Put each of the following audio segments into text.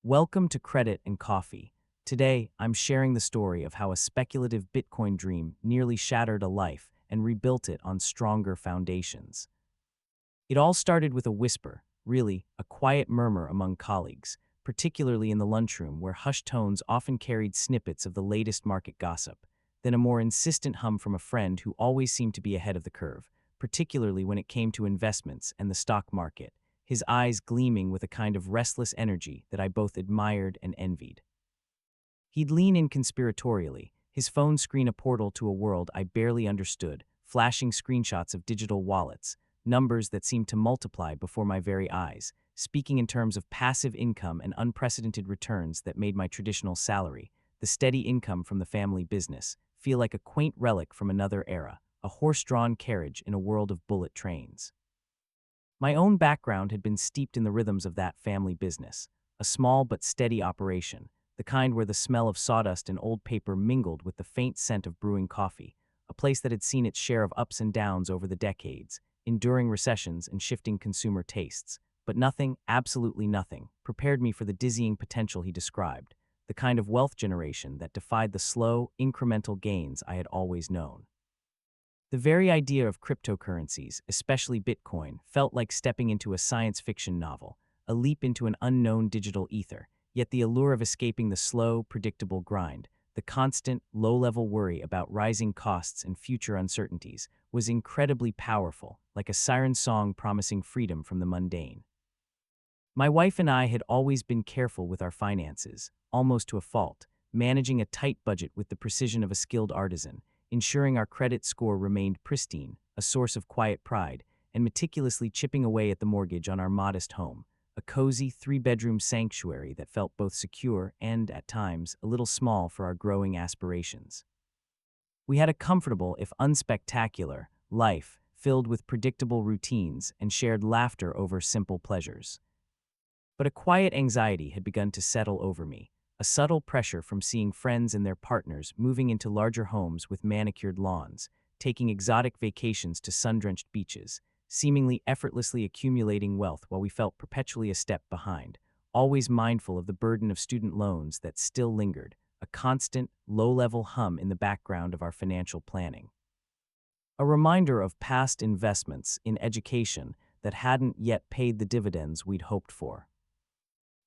Welcome to Credit and Coffee. Today, I'm sharing the story of how a speculative Bitcoin dream nearly shattered a life and rebuilt it on stronger foundations. It all started with a whisper, really, a quiet murmur among colleagues, particularly in the lunchroom where hushed tones often carried snippets of the latest market gossip, then a more insistent hum from a friend who always seemed to be ahead of the curve, particularly when it came to investments and the stock market, his eyes gleaming with a kind of restless energy that I both admired and envied. He'd lean in conspiratorially, his phone screen a portal to a world I barely understood, flashing screenshots of digital wallets, numbers that seemed to multiply before my very eyes, speaking in terms of passive income and unprecedented returns that made my traditional salary, the steady income from the family business, feel like a quaint relic from another era, a horse-drawn carriage in a world of bullet trains. My own background had been steeped in the rhythms of that family business, a small but steady operation, the kind where the smell of sawdust and old paper mingled with the faint scent of brewing coffee, a place that had seen its share of ups and downs over the decades, enduring recessions and shifting consumer tastes. But nothing, absolutely nothing, prepared me for the dizzying potential he described, the kind of wealth generation that defied the slow, incremental gains I had always known. The very idea of cryptocurrencies, especially Bitcoin, felt like stepping into a science fiction novel, a leap into an unknown digital ether, yet the allure of escaping the slow, predictable grind, the constant, low-level worry about rising costs and future uncertainties, was incredibly powerful, like a siren song promising freedom from the mundane. My wife and I had always been careful with our finances, almost to a fault, managing a tight budget with the precision of a skilled artisan, ensuring our credit score remained pristine, a source of quiet pride, and meticulously chipping away at the mortgage on our modest home, a cozy three-bedroom sanctuary that felt both secure and, at times, a little small for our growing aspirations. We had a comfortable, if unspectacular, life filled with predictable routines and shared laughter over simple pleasures. But a quiet anxiety had begun to settle over me, a subtle pressure from seeing friends and their partners moving into larger homes with manicured lawns, taking exotic vacations to sun-drenched beaches, seemingly effortlessly accumulating wealth while we felt perpetually a step behind, always mindful of the burden of student loans that still lingered, a constant, low-level hum in the background of our financial planning. A reminder of past investments in education that hadn't yet paid the dividends we'd hoped for.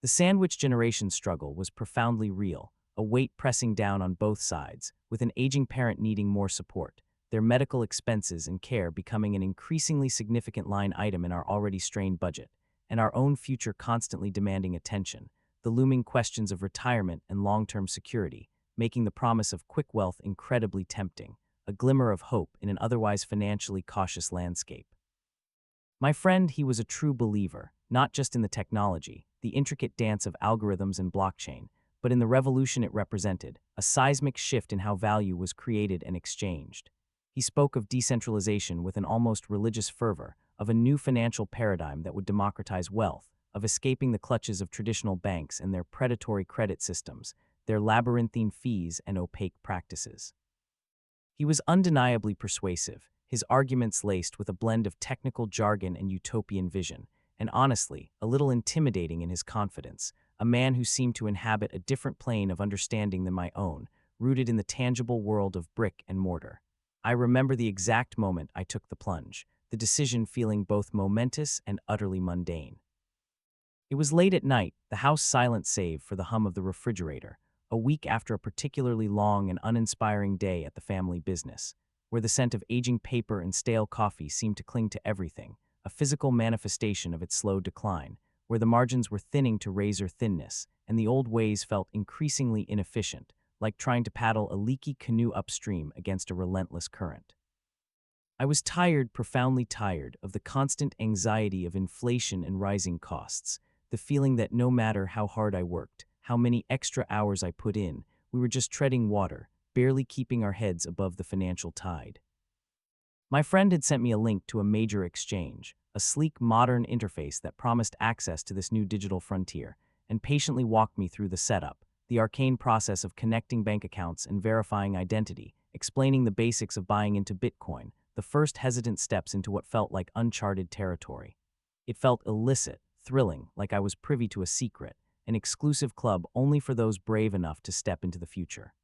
The sandwich generation struggle was profoundly real, a weight pressing down on both sides, with an aging parent needing more support, their medical expenses and care becoming an increasingly significant line item in our already strained budget, and our own future constantly demanding attention, the looming questions of retirement and long-term security, making the promise of quick wealth incredibly tempting, a glimmer of hope in an otherwise financially cautious landscape. My friend, he was a true believer, not just in the technology, the intricate dance of algorithms and blockchain, but in the revolution it represented, a seismic shift in how value was created and exchanged. He spoke of decentralization with an almost religious fervor, of a new financial paradigm that would democratize wealth, of escaping the clutches of traditional banks and their predatory credit systems, their labyrinthine fees and opaque practices. He was undeniably persuasive, his arguments laced with a blend of technical jargon and utopian vision, and honestly, a little intimidating in his confidence, a man who seemed to inhabit a different plane of understanding than my own, rooted in the tangible world of brick and mortar. I remember the exact moment I took the plunge, the decision feeling both momentous and utterly mundane. It was late at night, the house silent save for the hum of the refrigerator, a week after a particularly long and uninspiring day at the family business, where the scent of aging paper and stale coffee seemed to cling to everything, a physical manifestation of its slow decline, where the margins were thinning to razor thinness, and the old ways felt increasingly inefficient, like trying to paddle a leaky canoe upstream against a relentless current. I was tired, profoundly tired, of the constant anxiety of inflation and rising costs, the feeling that no matter how hard I worked, how many extra hours I put in, we were just treading water, barely keeping our heads above the financial tide. My friend had sent me a link to a major exchange, a sleek, modern interface that promised access to this new digital frontier, and patiently walked me through the setup, the arcane process of connecting bank accounts and verifying identity, explaining the basics of buying into Bitcoin, the first hesitant steps into what felt like uncharted territory. It felt illicit, thrilling, like I was privy to a secret, an exclusive club only for those brave enough to step into the future.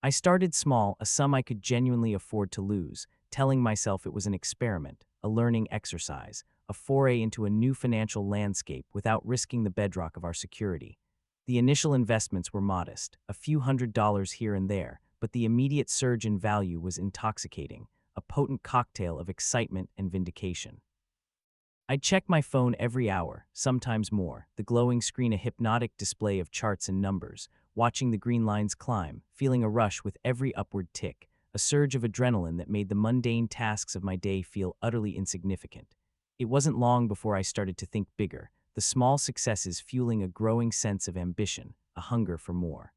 I started small, a sum I could genuinely afford to lose, telling myself it was an experiment, a learning exercise, a foray into a new financial landscape without risking the bedrock of our security. The initial investments were modest, a few $100s here and there, but the immediate surge in value was intoxicating, a potent cocktail of excitement and vindication. I'd check my phone every hour, sometimes more, the glowing screen a hypnotic display of charts and numbers, watching the green lines climb, feeling a rush with every upward tick, a surge of adrenaline that made the mundane tasks of my day feel utterly insignificant. It wasn't long before I started to think bigger, the small successes fueling a growing sense of ambition, a hunger for more.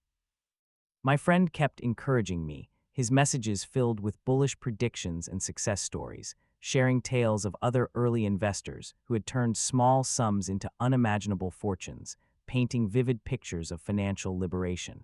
My friend kept encouraging me, his messages filled with bullish predictions and success stories, sharing tales of other early investors who had turned small sums into unimaginable fortunes, painting vivid pictures of financial liberation.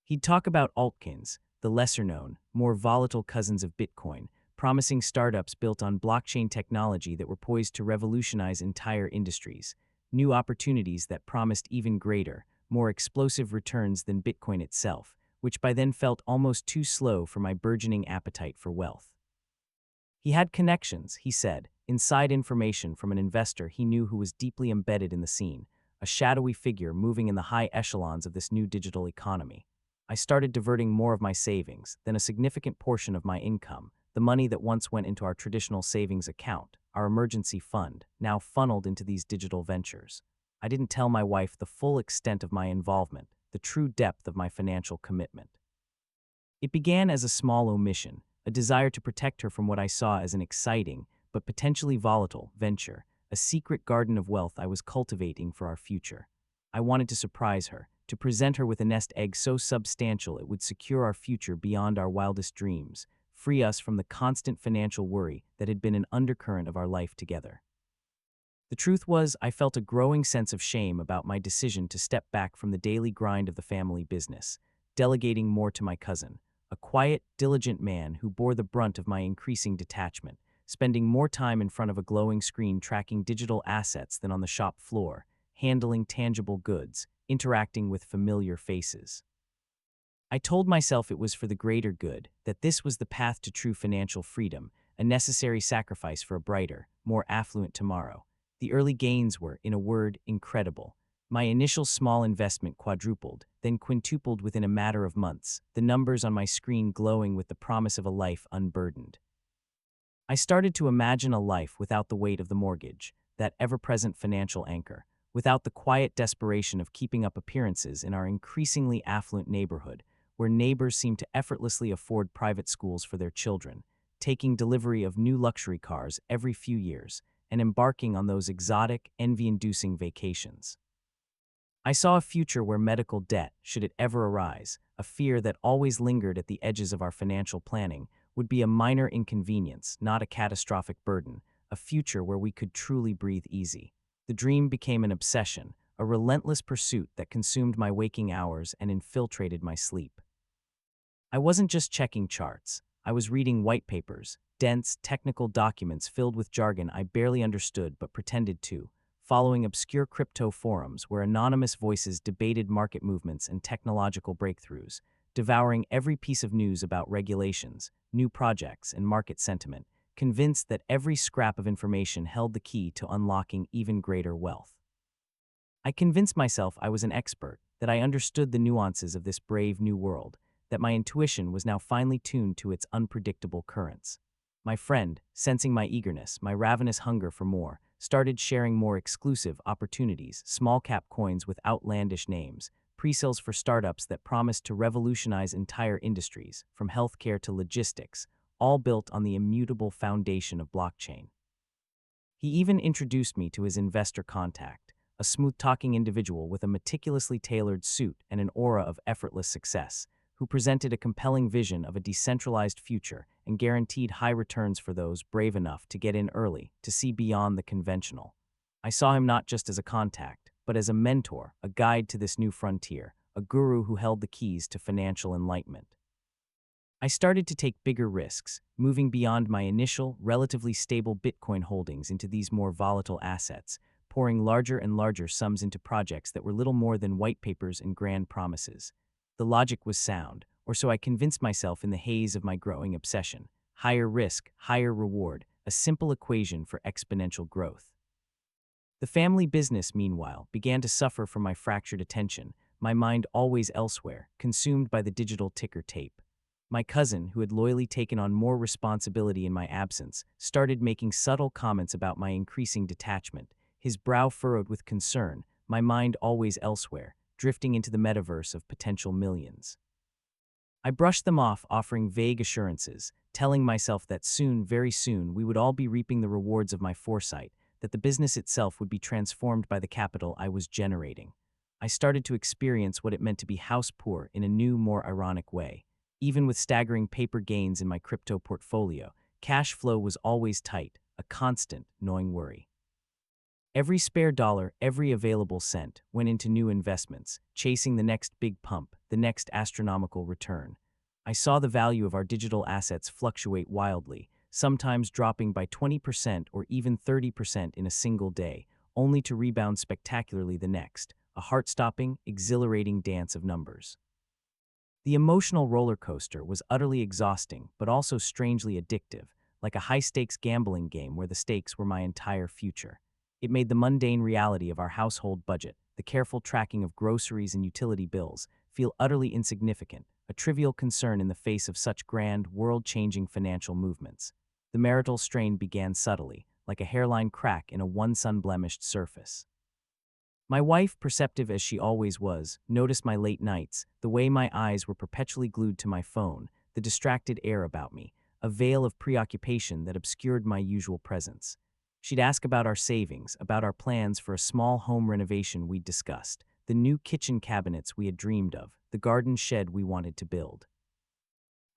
He'd talk about altcoins, the lesser-known, more volatile cousins of Bitcoin, promising startups built on blockchain technology that were poised to revolutionize entire industries, new opportunities that promised even greater, more explosive returns than Bitcoin itself, which by then felt almost too slow for my burgeoning appetite for wealth. He had connections, he said, inside information from an investor he knew who was deeply embedded in the scene, a shadowy figure moving in the high echelons of this new digital economy. I started diverting more of my savings, then a significant portion of my income, the money that once went into our traditional savings account, our emergency fund, now funneled into these digital ventures. I didn't tell my wife the full extent of my involvement, the true depth of my financial commitment. It began as a small omission, a desire to protect her from what I saw as an exciting, but potentially volatile, venture, a secret garden of wealth I was cultivating for our future. I wanted to surprise her, to present her with a nest egg so substantial it would secure our future beyond our wildest dreams, free us from the constant financial worry that had been an undercurrent of our life together. The truth was, I felt a growing sense of shame about my decision to step back from the daily grind of the family business, delegating more to my cousin, a quiet, diligent man who bore the brunt of my increasing detachment, spending more time in front of a glowing screen tracking digital assets than on the shop floor, handling tangible goods, interacting with familiar faces. I told myself it was for the greater good, that this was the path to true financial freedom, a necessary sacrifice for a brighter, more affluent tomorrow. The early gains were, in a word, incredible. My initial small investment quadrupled, then quintupled within a matter of months, the numbers on my screen glowing with the promise of a life unburdened. I started to imagine a life without the weight of the mortgage, that ever-present financial anchor, without the quiet desperation of keeping up appearances in our increasingly affluent neighborhood, where neighbors seemed to effortlessly afford private schools for their children, taking delivery of new luxury cars every few years, and embarking on those exotic, envy-inducing vacations. I saw a future where medical debt, should it ever arise, a fear that always lingered at the edges of our financial planning, would be a minor inconvenience, not a catastrophic burden, a future where we could truly breathe easy. The dream became an obsession, a relentless pursuit that consumed my waking hours and infiltrated my sleep. I wasn't just checking charts. I was reading white papers, dense, technical documents filled with jargon I barely understood but pretended to, following obscure crypto forums where anonymous voices debated market movements and technological breakthroughs, devouring every piece of news about regulations, new projects, and market sentiment, convinced that every scrap of information held the key to unlocking even greater wealth. I convinced myself I was an expert, that I understood the nuances of this brave new world, that my intuition was now finely tuned to its unpredictable currents. My friend, sensing my eagerness, my ravenous hunger for more, started sharing more exclusive opportunities, small-cap coins with outlandish names, pre-sales for startups that promised to revolutionize entire industries, from healthcare to logistics, all built on the immutable foundation of blockchain. He even introduced me to his investor contact, a smooth-talking individual with a meticulously tailored suit and an aura of effortless success, who presented a compelling vision of a decentralized future and guaranteed high returns for those brave enough to get in early, to see beyond the conventional. I saw him not just as a contact, but as a mentor, a guide to this new frontier, a guru who held the keys to financial enlightenment. I started to take bigger risks, moving beyond my initial, relatively stable Bitcoin holdings into these more volatile assets, pouring larger and larger sums into projects that were little more than white papers and grand promises. The logic was sound, or so I convinced myself in the haze of my growing obsession. Higher risk, higher reward, a simple equation for exponential growth. The family business, meanwhile, began to suffer from my fractured attention, my mind always elsewhere, consumed by the digital ticker tape. My cousin, who had loyally taken on more responsibility in my absence, started making subtle comments about my increasing detachment, his brow furrowed with concern, my mind always elsewhere, drifting into the metaverse of potential millions. I brushed them off, offering vague assurances, telling myself that soon, very soon, we would all be reaping the rewards of my foresight, that the business itself would be transformed by the capital I was generating. I started to experience what it meant to be house poor in a new, more ironic way. Even with staggering paper gains in my crypto portfolio, cash flow was always tight, a constant, gnawing worry. Every spare dollar, every available cent, went into new investments, chasing the next big pump, the next astronomical return. I saw the value of our digital assets fluctuate wildly, sometimes dropping by 20% or even 30% in a single day, only to rebound spectacularly the next, a heart-stopping, exhilarating dance of numbers. The emotional roller coaster was utterly exhausting, but also strangely addictive, like a high-stakes gambling game where the stakes were my entire future. It made the mundane reality of our household budget, the careful tracking of groceries and utility bills, feel utterly insignificant, a trivial concern in the face of such grand, world-changing financial movements. The marital strain began subtly, like a hairline crack in a one-sun-blemished surface. My wife, perceptive as she always was, noticed my late nights, the way my eyes were perpetually glued to my phone, the distracted air about me, a veil of preoccupation that obscured my usual presence. She'd ask about our savings, about our plans for a small home renovation we'd discussed, the new kitchen cabinets we had dreamed of, the garden shed we wanted to build.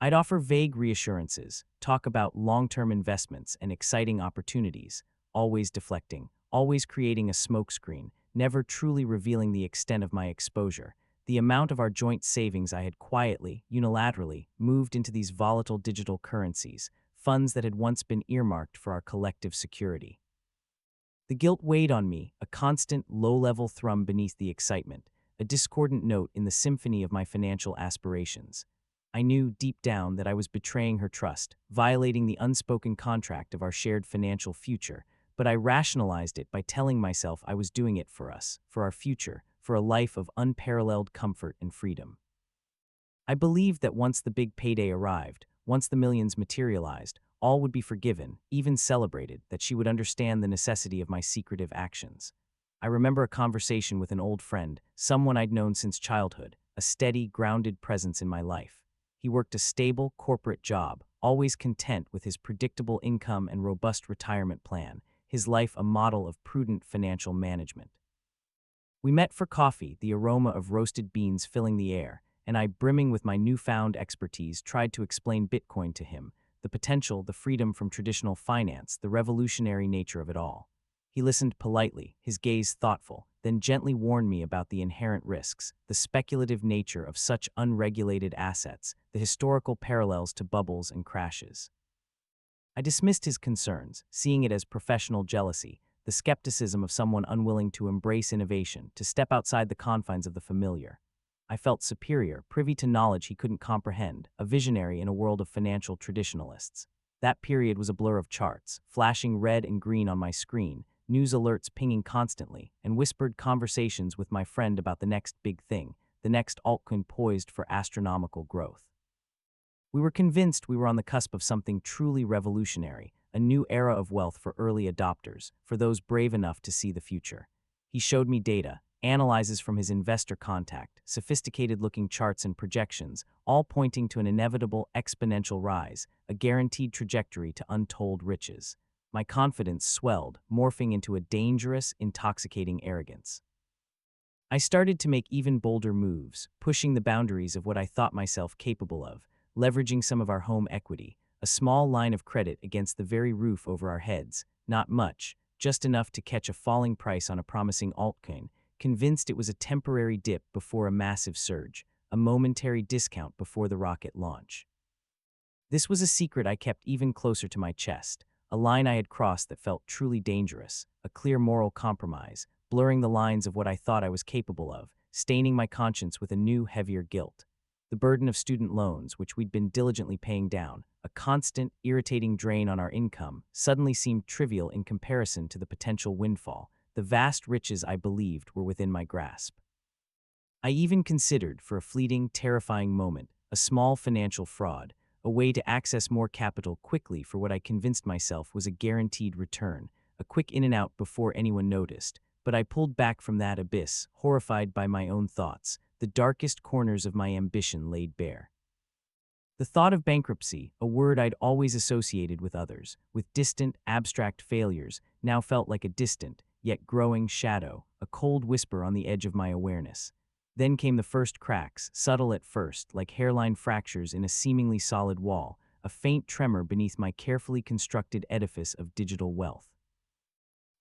I'd offer vague reassurances, talk about long-term investments and exciting opportunities, always deflecting, always creating a smokescreen, never truly revealing the extent of my exposure, the amount of our joint savings I had quietly, unilaterally, moved into these volatile digital currencies, funds that had once been earmarked for our collective security. The guilt weighed on me, a constant, low-level thrum beneath the excitement, a discordant note in the symphony of my financial aspirations. I knew deep down that I was betraying her trust, violating the unspoken contract of our shared financial future, but I rationalized it by telling myself I was doing it for us, for our future, for a life of unparalleled comfort and freedom. I believed that once the big payday arrived, once the millions materialized, all would be forgiven, even celebrated, that she would understand the necessity of my secretive actions. I remember a conversation with an old friend, someone I'd known since childhood, a steady, grounded presence in my life. He worked a stable, corporate job, always content with his predictable income and robust retirement plan, his life a model of prudent financial management. We met for coffee, the aroma of roasted beans filling the air, and I, brimming with my newfound expertise, tried to explain Bitcoin to him, the potential, the freedom from traditional finance, the revolutionary nature of it all. He listened politely, his gaze thoughtful, then gently warned me about the inherent risks, the speculative nature of such unregulated assets, the historical parallels to bubbles and crashes. I dismissed his concerns, seeing it as professional jealousy, the skepticism of someone unwilling to embrace innovation, to step outside the confines of the familiar. I felt superior, privy to knowledge he couldn't comprehend, a visionary in a world of financial traditionalists. That period was a blur of charts, flashing red and green on my screen, news alerts pinging constantly, and whispered conversations with my friend about the next big thing, the next altcoin poised for astronomical growth. We were convinced we were on the cusp of something truly revolutionary, a new era of wealth for early adopters, for those brave enough to see the future. He showed me data, analyses from his investor contact, sophisticated-looking charts and projections, all pointing to an inevitable exponential rise, a guaranteed trajectory to untold riches. My confidence swelled, morphing into a dangerous, intoxicating arrogance. I started to make even bolder moves, pushing the boundaries of what I thought myself capable of, leveraging some of our home equity, a small line of credit against the very roof over our heads, not much, just enough to catch a falling price on a promising altcoin, convinced it was a temporary dip before a massive surge, a momentary discount before the rocket launch. This was a secret I kept even closer to my chest, a line I had crossed that felt truly dangerous, a clear moral compromise, blurring the lines of what I thought I was capable of, staining my conscience with a new, heavier guilt. The burden of student loans, which we'd been diligently paying down, a constant, irritating drain on our income, suddenly seemed trivial in comparison to the potential windfall. The vast riches I believed were within my grasp. I even considered, for a fleeting, terrifying moment, a small financial fraud, a way to access more capital quickly for what I convinced myself was a guaranteed return, a quick in and out before anyone noticed. But I pulled back from that abyss, horrified by my own thoughts, the darkest corners of my ambition laid bare. The thought of bankruptcy, a word I'd always associated with others, with distant, abstract failures, now felt like a distant, yet growing shadow, a cold whisper on the edge of my awareness. Then came the first cracks, subtle at first, like hairline fractures in a seemingly solid wall, a faint tremor beneath my carefully constructed edifice of digital wealth.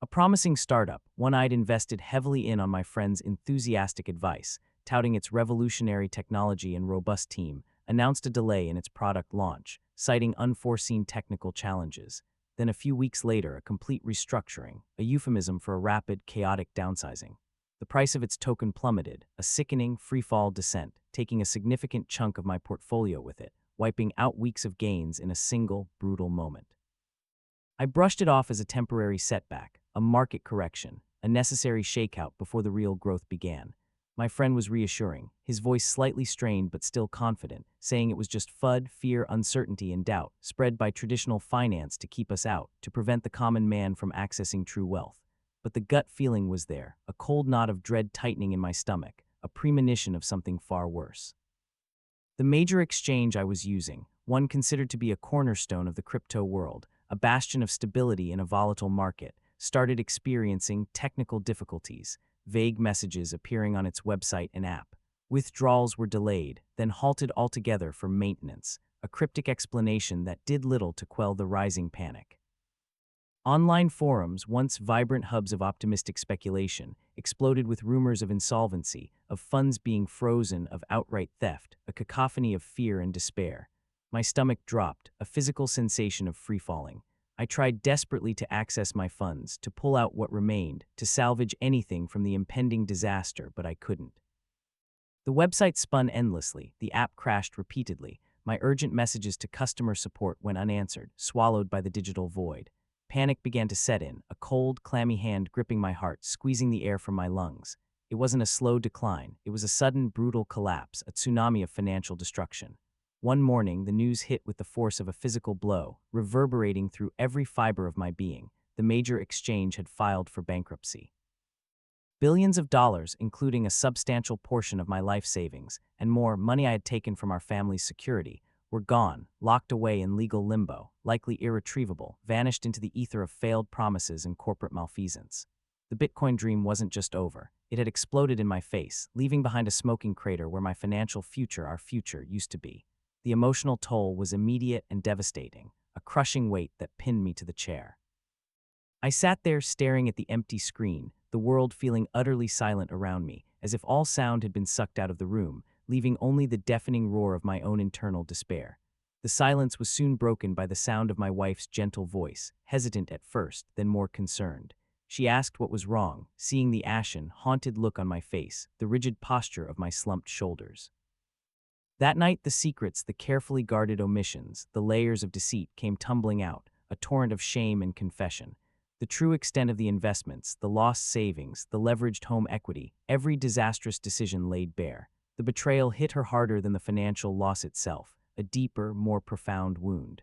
A promising startup, one I'd invested heavily in on my friend's enthusiastic advice, touting its revolutionary technology and robust team, announced a delay in its product launch, citing unforeseen technical challenges. Then a few weeks later, a complete restructuring, a euphemism for a rapid, chaotic downsizing. The price of its token plummeted, a sickening, free-fall descent, taking a significant chunk of my portfolio with it, wiping out weeks of gains in a single, brutal moment. I brushed it off as a temporary setback, a market correction, a necessary shakeout before the real growth began. My friend was reassuring, his voice slightly strained but still confident, saying it was just FUD, fear, uncertainty, and doubt, spread by traditional finance to keep us out, to prevent the common man from accessing true wealth. But the gut feeling was there, a cold knot of dread tightening in my stomach, a premonition of something far worse. The major exchange I was using, one considered to be a cornerstone of the crypto world, a bastion of stability in a volatile market, started experiencing technical difficulties, vague messages appearing on its website and app. Withdrawals were delayed, then halted altogether for maintenance, a cryptic explanation that did little to quell the rising panic. Online forums, once vibrant hubs of optimistic speculation, exploded with rumors of insolvency, of funds being frozen, of outright theft, a cacophony of fear and despair. My stomach dropped, a physical sensation of free-falling. I tried desperately to access my funds, to pull out what remained, to salvage anything from the impending disaster, but I couldn't. The website spun endlessly, the app crashed repeatedly, my urgent messages to customer support went unanswered, swallowed by the digital void. Panic began to set in, a cold, clammy hand gripping my heart, squeezing the air from my lungs. It wasn't a slow decline, it was a sudden, brutal collapse, a tsunami of financial destruction. One morning, the news hit with the force of a physical blow, reverberating through every fiber of my being. The major exchange had filed for bankruptcy. Billions of dollars, including a substantial portion of my life savings, and more money I had taken from our family's security, were gone, locked away in legal limbo, likely irretrievable, vanished into the ether of failed promises and corporate malfeasance. The Bitcoin dream wasn't just over. It had exploded in my face, leaving behind a smoking crater where my financial future, our future, used to be. The emotional toll was immediate and devastating, a crushing weight that pinned me to the chair. I sat there staring at the empty screen, the world feeling utterly silent around me, as if all sound had been sucked out of the room, leaving only the deafening roar of my own internal despair. The silence was soon broken by the sound of my wife's gentle voice, hesitant at first, then more concerned. She asked what was wrong, seeing the ashen, haunted look on my face, the rigid posture of my slumped shoulders. That night, the secrets, the carefully guarded omissions, the layers of deceit came tumbling out, a torrent of shame and confession. The true extent of the investments, the lost savings, the leveraged home equity, every disastrous decision laid bare. The betrayal hit her harder than the financial loss itself, a deeper, more profound wound.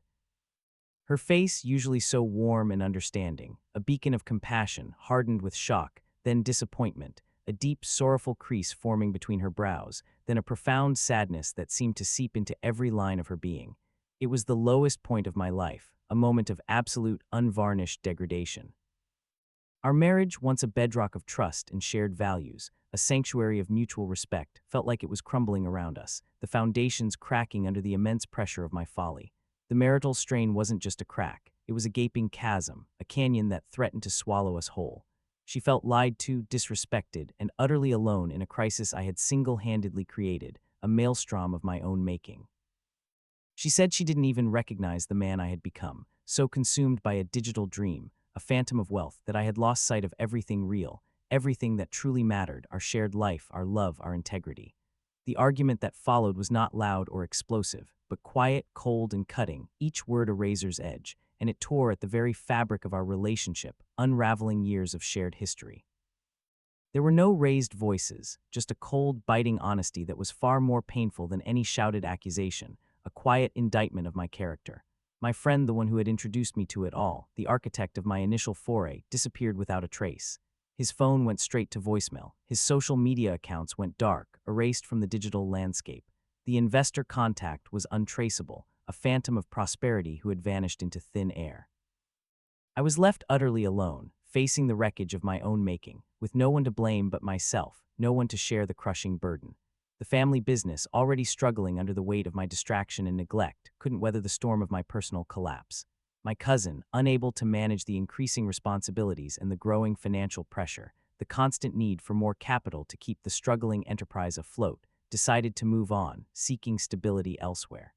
Her face, usually so warm and understanding, a beacon of compassion, hardened with shock, then disappointment, a deep, sorrowful crease forming between her brows, then a profound sadness that seemed to seep into every line of her being. It was the lowest point of my life, a moment of absolute, unvarnished degradation. Our marriage, once a bedrock of trust and shared values, a sanctuary of mutual respect, felt like it was crumbling around us, the foundations cracking under the immense pressure of my folly. The marital strain wasn't just a crack, it was a gaping chasm, a canyon that threatened to swallow us whole. She felt lied to, disrespected, and utterly alone in a crisis I had single-handedly created, a maelstrom of my own making. She said she didn't even recognize the man I had become, so consumed by a digital dream, a phantom of wealth, that I had lost sight of everything real, everything that truly mattered: our shared life, our love, our integrity. The argument that followed was not loud or explosive, but quiet, cold, and cutting, each word a razor's edge, and it tore at the very fabric of our relationship, unraveling years of shared history. There were no raised voices, just a cold, biting honesty that was far more painful than any shouted accusation, a quiet indictment of my character. My friend, the one who had introduced me to it all, the architect of my initial foray, disappeared without a trace. His phone went straight to voicemail. His social media accounts went dark, erased from the digital landscape. The investor contact was untraceable, a phantom of prosperity who had vanished into thin air. I was left utterly alone, facing the wreckage of my own making, with no one to blame but myself, no one to share the crushing burden. The family business, already struggling under the weight of my distraction and neglect, couldn't weather the storm of my personal collapse. My cousin, unable to manage the increasing responsibilities and the growing financial pressure, the constant need for more capital to keep the struggling enterprise afloat, decided to move on, seeking stability elsewhere.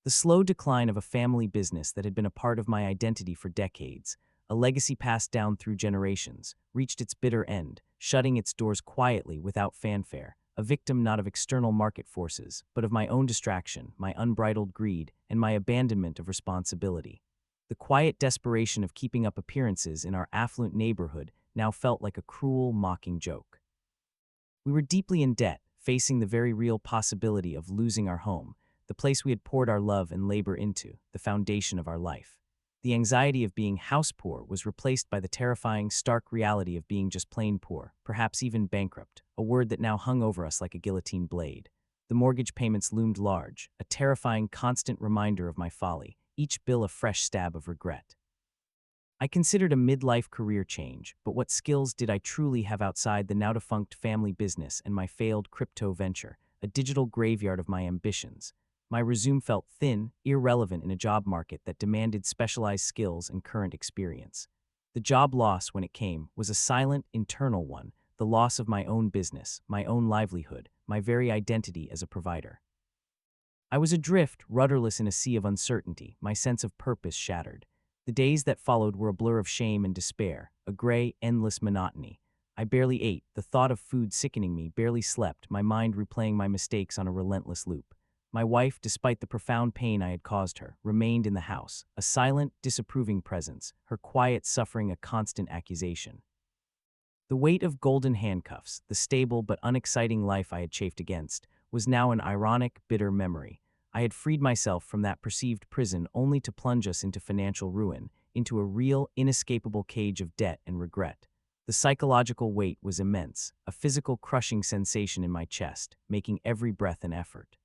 The slow decline of a family business that had been a part of my identity for decades, a legacy passed down through generations, reached its bitter end, shutting its doors quietly without fanfare, a victim not of external market forces, but of my own distraction, my unbridled greed, and my abandonment of responsibility. The quiet desperation of keeping up appearances in our affluent neighborhood now felt like a cruel, mocking joke. We were deeply in debt, facing the very real possibility of losing our home, the place we had poured our love and labor into, the foundation of our life. The anxiety of being house poor was replaced by the terrifying, stark reality of being just plain poor, perhaps even bankrupt, a word that now hung over us like a guillotine blade. The mortgage payments loomed large, a terrifying, constant reminder of my folly, each bill a fresh stab of regret. I considered a midlife career change, but what skills did I truly have outside the now-defunct family business and my failed crypto venture, a digital graveyard of my ambitions? My resume felt thin, irrelevant in a job market that demanded specialized skills and current experience. The job loss, when it came, was a silent, internal one, the loss of my own business, my own livelihood, my very identity as a provider. I was adrift, rudderless in a sea of uncertainty, my sense of purpose shattered. The days that followed were a blur of shame and despair, a gray, endless monotony. I barely ate, the thought of food sickening me, barely slept, my mind replaying my mistakes on a relentless loop. My wife, despite the profound pain I had caused her, remained in the house, a silent, disapproving presence, her quiet suffering a constant accusation. The weight of golden handcuffs, the stable but unexciting life I had chafed against, was now an ironic, bitter memory. I had freed myself from that perceived prison only to plunge us into financial ruin, into a real, inescapable cage of debt and regret. The psychological weight was immense, a physical crushing sensation in my chest, making every breath an effort.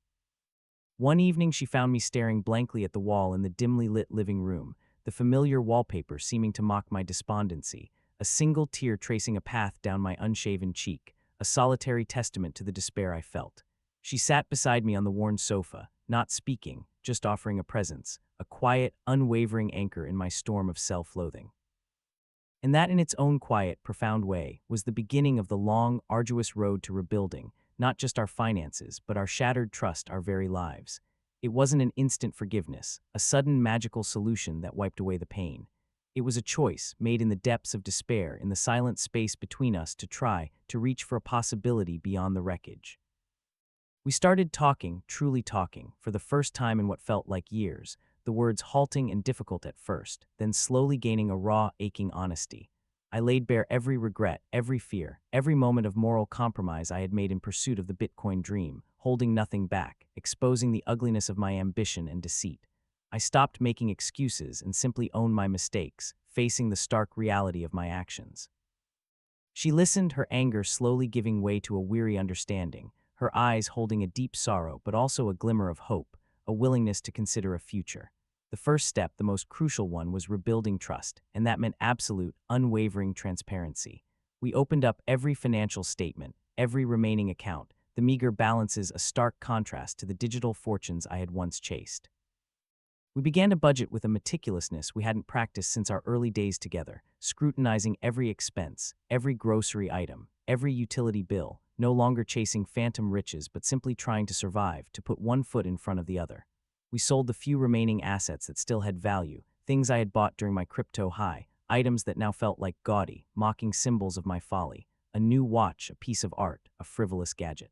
One evening she found me staring blankly at the wall in the dimly lit living room, the familiar wallpaper seeming to mock my despondency, a single tear tracing a path down my unshaven cheek, a solitary testament to the despair I felt. She sat beside me on the worn sofa, not speaking, just offering a presence, a quiet, unwavering anchor in my storm of self-loathing. And that, in its own quiet, profound way, was the beginning of the long, arduous road to rebuilding, not just our finances, but our shattered trust, our very lives. It wasn't an instant forgiveness, a sudden magical solution that wiped away the pain. It was a choice, made in the depths of despair, in the silent space between us, to try to reach for a possibility beyond the wreckage. We started talking, truly talking, for the first time in what felt like years, the words halting and difficult at first, then slowly gaining a raw, aching honesty. I laid bare every regret, every fear, every moment of moral compromise I had made in pursuit of the Bitcoin dream, holding nothing back, exposing the ugliness of my ambition and deceit. I stopped making excuses and simply owned my mistakes, facing the stark reality of my actions. She listened, her anger slowly giving way to a weary understanding, her eyes holding a deep sorrow but also a glimmer of hope, a willingness to consider a future. The first step, the most crucial one, was rebuilding trust, and that meant absolute, unwavering transparency. We opened up every financial statement, every remaining account, the meager balances a stark contrast to the digital fortunes I had once chased. We began to budget with a meticulousness we hadn't practiced since our early days together, scrutinizing every expense, every grocery item, every utility bill, no longer chasing phantom riches but simply trying to survive, to put one foot in front of the other. We sold the few remaining assets that still had value, things I had bought during my crypto high, items that now felt like gaudy, mocking symbols of my folly, a new watch, a piece of art, a frivolous gadget.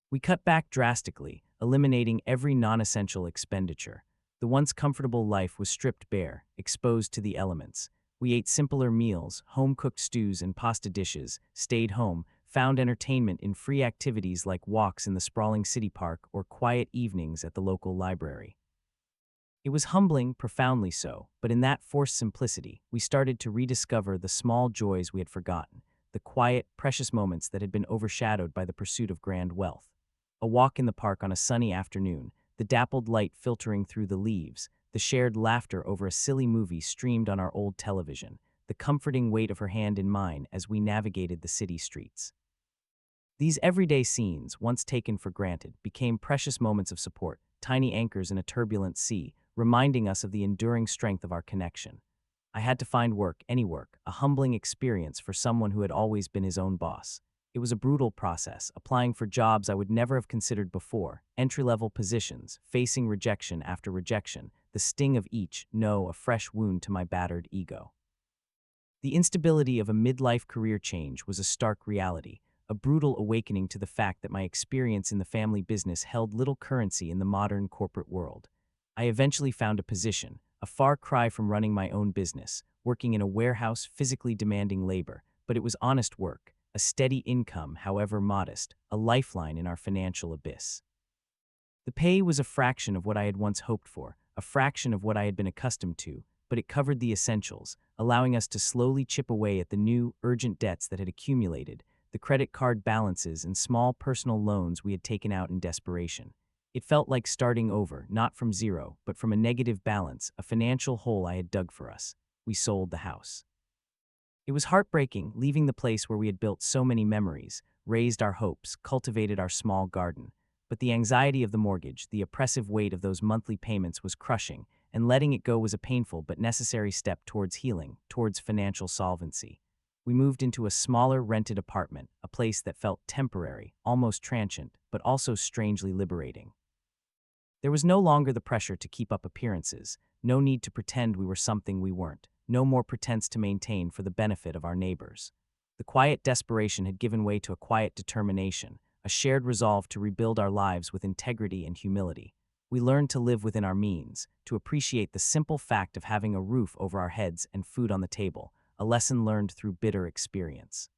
We cut back drastically, eliminating every non-essential expenditure. The once comfortable life was stripped bare, exposed to the elements. We ate simpler meals, home-cooked stews and pasta dishes, stayed home, found entertainment in free activities like walks in the sprawling city park or quiet evenings at the local library. It was humbling, profoundly so, but in that forced simplicity, we started to rediscover the small joys we had forgotten, the quiet, precious moments that had been overshadowed by the pursuit of grand wealth. A walk in the park on a sunny afternoon, the dappled light filtering through the leaves, the shared laughter over a silly movie streamed on our old television, the comforting weight of her hand in mine as we navigated the city streets. These everyday scenes, once taken for granted, became precious moments of support, tiny anchors in a turbulent sea, reminding us of the enduring strength of our connection. I had to find work, any work, a humbling experience for someone who had always been his own boss. It was a brutal process, applying for jobs I would never have considered before, entry-level positions, facing rejection after rejection, the sting of each no, a fresh wound to my battered ego. The instability of a midlife career change was a stark reality, a brutal awakening to the fact that my experience in the family business held little currency in the modern corporate world. I eventually found a position, a far cry from running my own business, working in a warehouse, physically demanding labor, but it was honest work, a steady income, however modest, a lifeline in our financial abyss. The pay was a fraction of what I had once hoped for, a fraction of what I had been accustomed to, but it covered the essentials, allowing us to slowly chip away at the new, urgent debts that had accumulated, the credit card balances and small personal loans we had taken out in desperation. It felt like starting over, not from zero, but from a negative balance, a financial hole I had dug for us. We sold the house. It was heartbreaking, leaving the place where we had built so many memories, raised our hopes, cultivated our small garden. But the anxiety of the mortgage, the oppressive weight of those monthly payments was crushing, and letting it go was a painful but necessary step towards healing, towards financial solvency. We moved into a smaller, rented apartment, a place that felt temporary, almost transient, but also strangely liberating. There was no longer the pressure to keep up appearances, no need to pretend we were something we weren't, no more pretense to maintain for the benefit of our neighbors. The quiet desperation had given way to a quiet determination, a shared resolve to rebuild our lives with integrity and humility. We learned to live within our means, to appreciate the simple fact of having a roof over our heads and food on the table, a lesson learned through bitter experience.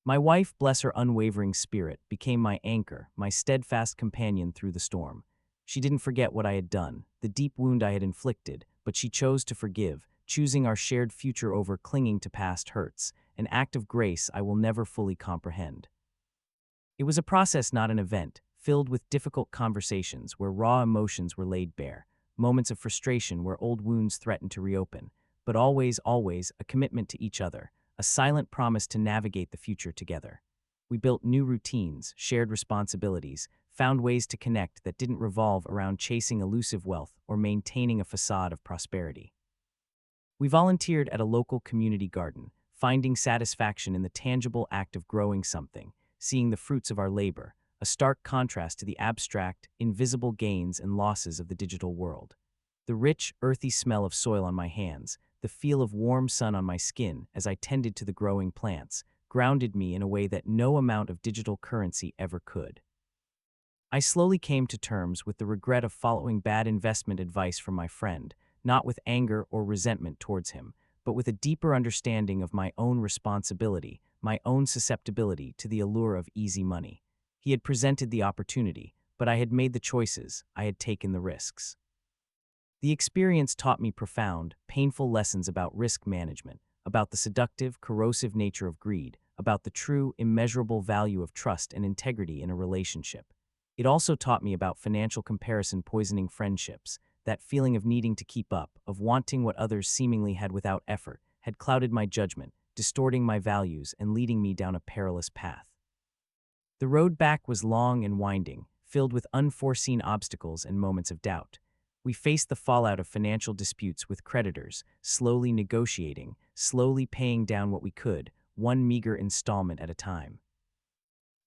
My wife, bless her unwavering spirit, became my anchor, my steadfast companion through the storm. She didn't forget what I had done, the deep wound I had inflicted, but she chose to forgive, choosing our shared future over clinging to past hurts, an act of grace I will never fully comprehend. It was a process, not an event, filled with difficult conversations where raw emotions were laid bare, moments of frustration where old wounds threatened to reopen, but always, always a commitment to each other, a silent promise to navigate the future together. We built new routines, shared responsibilities, found ways to connect that didn't revolve around chasing elusive wealth or maintaining a facade of prosperity. We volunteered at a local community garden, finding satisfaction in the tangible act of growing something, seeing the fruits of our labor, a stark contrast to the abstract, invisible gains and losses of the digital world. The rich, earthy smell of soil on my hands, the feel of warm sun on my skin as I tended to the growing plants, grounded me in a way that no amount of digital currency ever could. I slowly came to terms with the regret of following bad investment advice from my friend, not with anger or resentment towards him, but with a deeper understanding of my own responsibility, my own susceptibility to the allure of easy money. He had presented the opportunity, but I had made the choices, I had taken the risks. The experience taught me profound, painful lessons about risk management, about the seductive, corrosive nature of greed, about the true, immeasurable value of trust and integrity in a relationship. It also taught me about financial comparison poisoning friendships. That feeling of needing to keep up, of wanting what others seemingly had without effort, had clouded my judgment, distorting my values and leading me down a perilous path. The road back was long and winding, filled with unforeseen obstacles and moments of doubt. We faced the fallout of financial disputes with creditors, slowly negotiating, slowly paying down what we could, one meager installment at a time.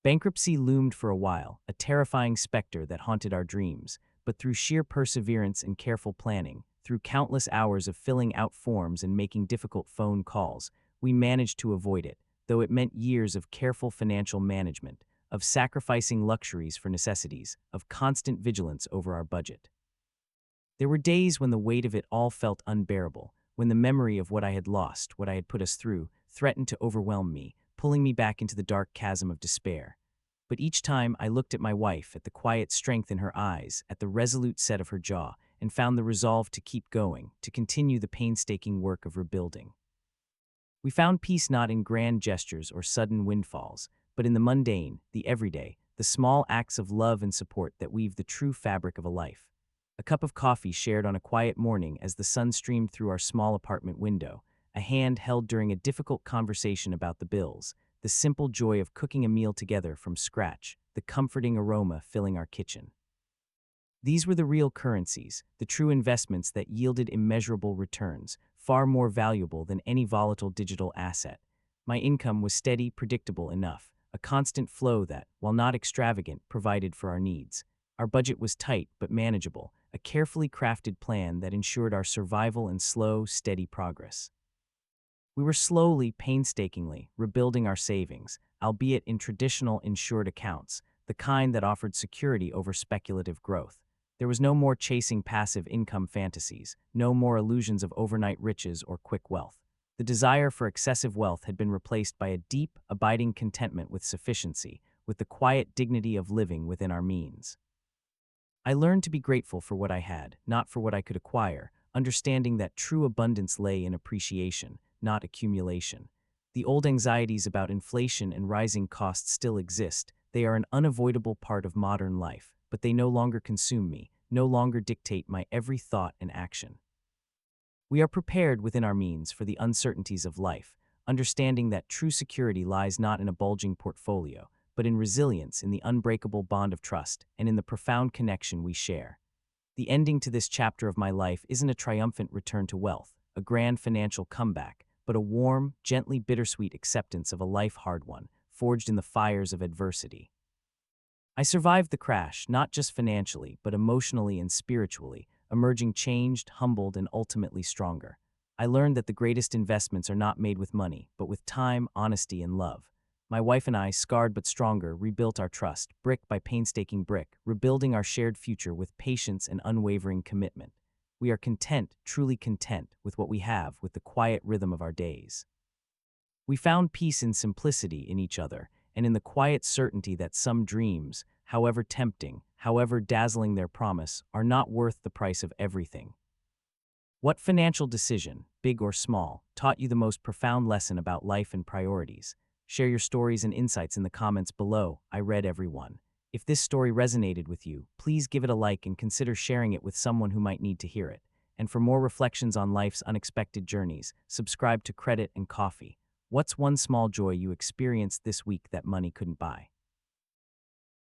Bankruptcy loomed for a while, a terrifying specter that haunted our dreams, but through sheer perseverance and careful planning, through countless hours of filling out forms and making difficult phone calls, we managed to avoid it, though it meant years of careful financial management, of sacrificing luxuries for necessities, of constant vigilance over our budget. There were days when the weight of it all felt unbearable, when the memory of what I had lost, what I had put us through, threatened to overwhelm me, pulling me back into the dark chasm of despair. But each time I looked at my wife, at the quiet strength in her eyes, at the resolute set of her jaw, and found the resolve to keep going, to continue the painstaking work of rebuilding. We found peace not in grand gestures or sudden windfalls, but in the mundane, the everyday, the small acts of love and support that weave the true fabric of a life. A cup of coffee shared on a quiet morning as the sun streamed through our small apartment window, a hand held during a difficult conversation about the bills, the simple joy of cooking a meal together from scratch, the comforting aroma filling our kitchen. These were the real currencies, the true investments that yielded immeasurable returns, far more valuable than any volatile digital asset. My income was steady, predictable enough, a constant flow that, while not extravagant, provided for our needs. Our budget was tight but manageable, a carefully crafted plan that ensured our survival and slow, steady progress. We were slowly, painstakingly, rebuilding our savings, albeit in traditional insured accounts, the kind that offered security over speculative growth. There was no more chasing passive income fantasies, no more illusions of overnight riches or quick wealth. The desire for excessive wealth had been replaced by a deep, abiding contentment with sufficiency, with the quiet dignity of living within our means. I learned to be grateful for what I had, not for what I could acquire, understanding that true abundance lay in appreciation, not accumulation. The old anxieties about inflation and rising costs still exist. They are an unavoidable part of modern life, but they no longer consume me, no longer dictate my every thought and action. We are prepared within our means for the uncertainties of life, understanding that true security lies not in a bulging portfolio, but in resilience, in the unbreakable bond of trust, and in the profound connection we share. The ending to this chapter of my life isn't a triumphant return to wealth, a grand financial comeback, but a warm, gently bittersweet acceptance of a life hard won, forged in the fires of adversity. I survived the crash, not just financially, but emotionally and spiritually, emerging changed, humbled, and ultimately stronger. I learned that the greatest investments are not made with money, but with time, honesty, and love. My wife and I, scarred but stronger, rebuilt our trust, brick by painstaking brick, rebuilding our shared future with patience and unwavering commitment. We are content, truly content, with what we have, with the quiet rhythm of our days. We found peace in simplicity in each other, and in the quiet certainty that some dreams, however tempting, however dazzling their promise, are not worth the price of everything. What financial decision, big or small, taught you the most profound lesson about life and priorities? Share your stories and insights in the comments below. I read every one. If this story resonated with you, please give it a like and consider sharing it with someone who might need to hear it. And for more reflections on life's unexpected journeys, subscribe to Credit and Coffee. What's one small joy you experienced this week that money couldn't buy?